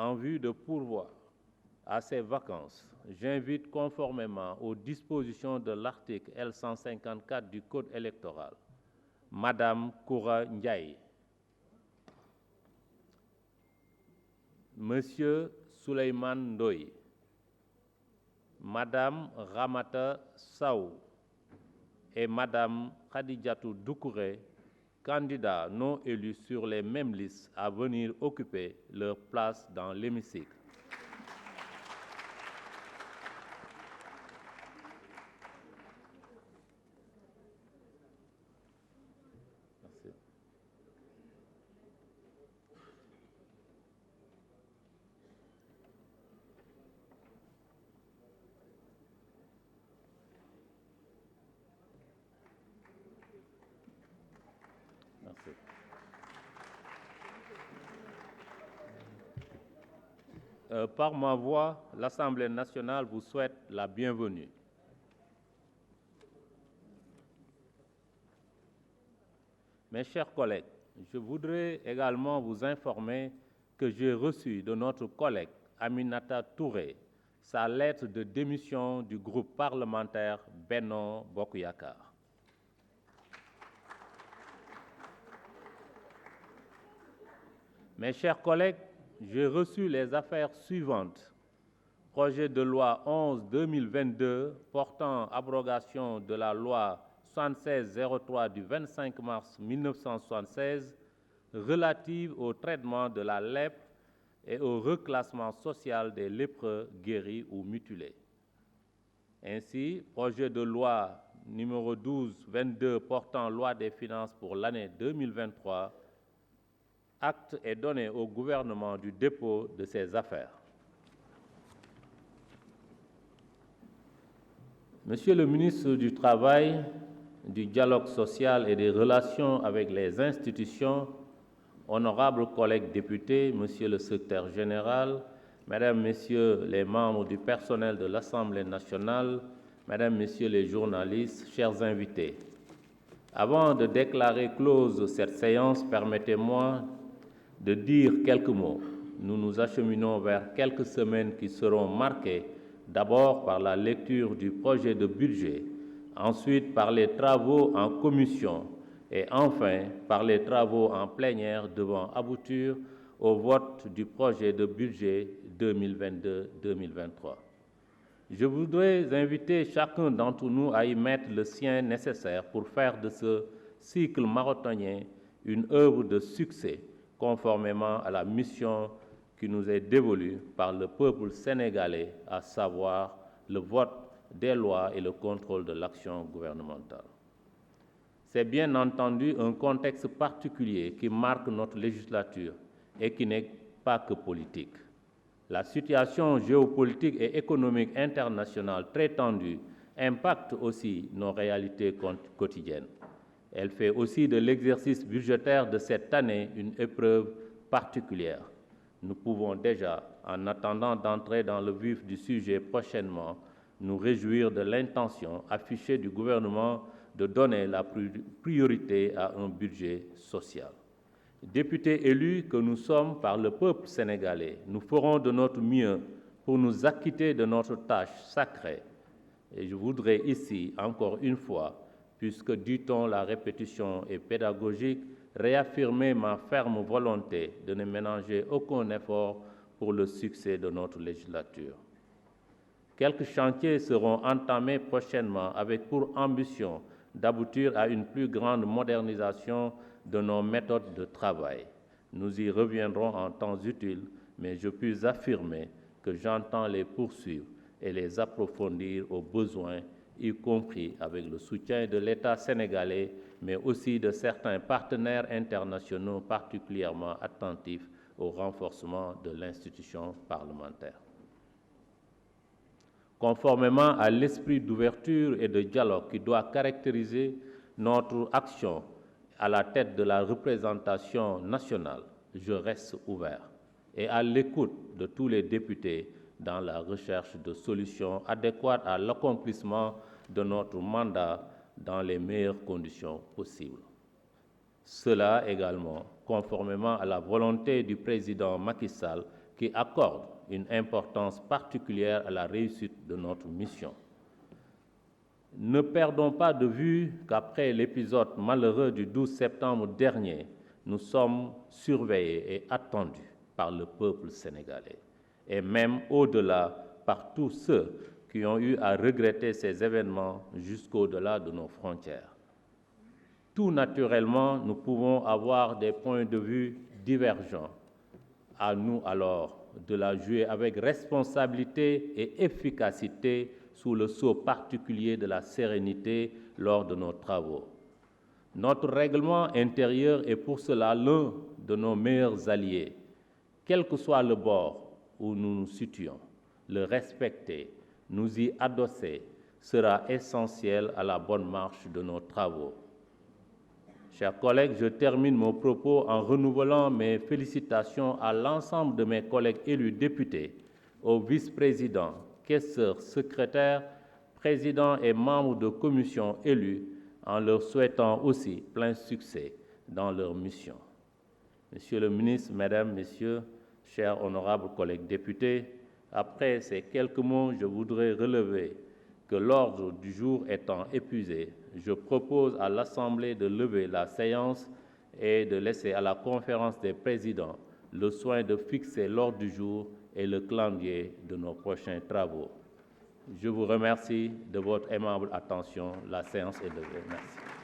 en vue de pourvoir à ces vacances, j'invite conformément aux dispositions de l'article L154 du Code électoral, Madame Koura Ndiaye, Monsieur Souleymane Ndoye, Madame Ramata Saou et Madame Khadijatou Doucouré, candidats non élus sur les mêmes listes, à venir occuper leur place dans l'hémicycle. Merci. Merci. Par ma voix, l'Assemblée nationale vous souhaite la bienvenue. Mes chers collègues, je voudrais également vous informer que j'ai reçu de notre collègue Aminata Touré sa lettre de démission du groupe parlementaire Benno Bokk Yakaar. Mes chers collègues, j'ai reçu les affaires suivantes. Projet de loi 11-2022 portant abrogation de la loi 7603 du 25 mars 1976 relative au traitement de la lèpre et au reclassement social des lépreux guéris ou mutilés. Ainsi, projet de loi numéro 12-22 portant loi des finances pour l'année 2023, acte est donné au gouvernement du dépôt de ces affaires. Monsieur le ministre du Travail, du Dialogue social et des Relations avec les institutions, honorables collègues députés, Monsieur le secrétaire général, Mesdames, Messieurs les membres du personnel de l'Assemblée nationale, Mesdames, Messieurs les journalistes, chers invités. Avant de déclarer close cette séance, permettez-moi de dire quelques mots. Nous nous acheminons vers quelques semaines qui seront marquées d'abord par la lecture du projet de budget, ensuite par les travaux en commission et enfin par les travaux en plénière devant aboutir au vote du projet de budget 2022-2023. Je voudrais inviter chacun d'entre nous à y mettre le sien nécessaire pour faire de ce cycle marathonien une œuvre de succès, conformément à la mission qui nous est dévolue par le peuple sénégalais, à savoir le vote des lois et le contrôle de l'action gouvernementale. C'est bien entendu un contexte particulier qui marque notre législature et qui n'est pas que politique. La situation géopolitique et économique internationale très tendue impacte aussi nos réalités quotidiennes. Elle fait aussi de l'exercice budgétaire de cette année une épreuve particulière. Nous pouvons déjà, en attendant d'entrer dans le vif du sujet prochainement, nous réjouir de l'intention affichée du gouvernement de donner la priorité à un budget social. Députés élus que nous sommes par le peuple sénégalais, nous ferons de notre mieux pour nous acquitter de notre tâche sacrée. Et je voudrais ici, encore une fois, puisque dit-on la répétition est pédagogique, réaffirmer ma ferme volonté de ne ménager aucun effort pour le succès de notre législature. Quelques chantiers seront entamés prochainement avec pour ambition d'aboutir à une plus grande modernisation de nos méthodes de travail. Nous y reviendrons en temps utile, mais je puis affirmer que j'entends les poursuivre et les approfondir aux besoins, y compris avec le soutien de l'État sénégalais, mais aussi de certains partenaires internationaux particulièrement attentifs au renforcement de l'institution parlementaire. Conformément à l'esprit d'ouverture et de dialogue qui doit caractériser notre action à la tête de la représentation nationale, je reste ouvert et à l'écoute de tous les députés dans la recherche de solutions adéquates à l'accomplissement de notre mandat dans les meilleures conditions possibles. Cela également, conformément à la volonté du président Macky Sall, qui accorde une importance particulière à la réussite de notre mission. Ne perdons pas de vue qu'après l'épisode malheureux du 12 septembre dernier, nous sommes surveillés et attendus par le peuple sénégalais, et même au-delà par tous ceux qui ont eu à regretter ces événements jusqu'au-delà de nos frontières. Tout naturellement, nous pouvons avoir des points de vue divergents. À nous alors de la jouer avec responsabilité et efficacité sous le sceau particulier de la sérénité lors de nos travaux. Notre règlement intérieur est pour cela l'un de nos meilleurs alliés. Quel que soit le bord où nous nous situons, le respecter, nous y adosser sera essentiel à la bonne marche de nos travaux. Chers collègues, je termine mon propos en renouvelant mes félicitations à l'ensemble de mes collègues élus députés, aux vice-présidents, questeurs, secrétaires, présidents et membres de commissions élus, en leur souhaitant aussi plein succès dans leur mission. Monsieur le ministre, Mesdames, Messieurs, chers honorables collègues députés, après ces quelques mots, je voudrais relever que l'ordre du jour étant épuisé, je propose à l'Assemblée de lever la séance et de laisser à la conférence des présidents le soin de fixer l'ordre du jour et le calendrier de nos prochains travaux. Je vous remercie de votre aimable attention. La séance est levée. Merci.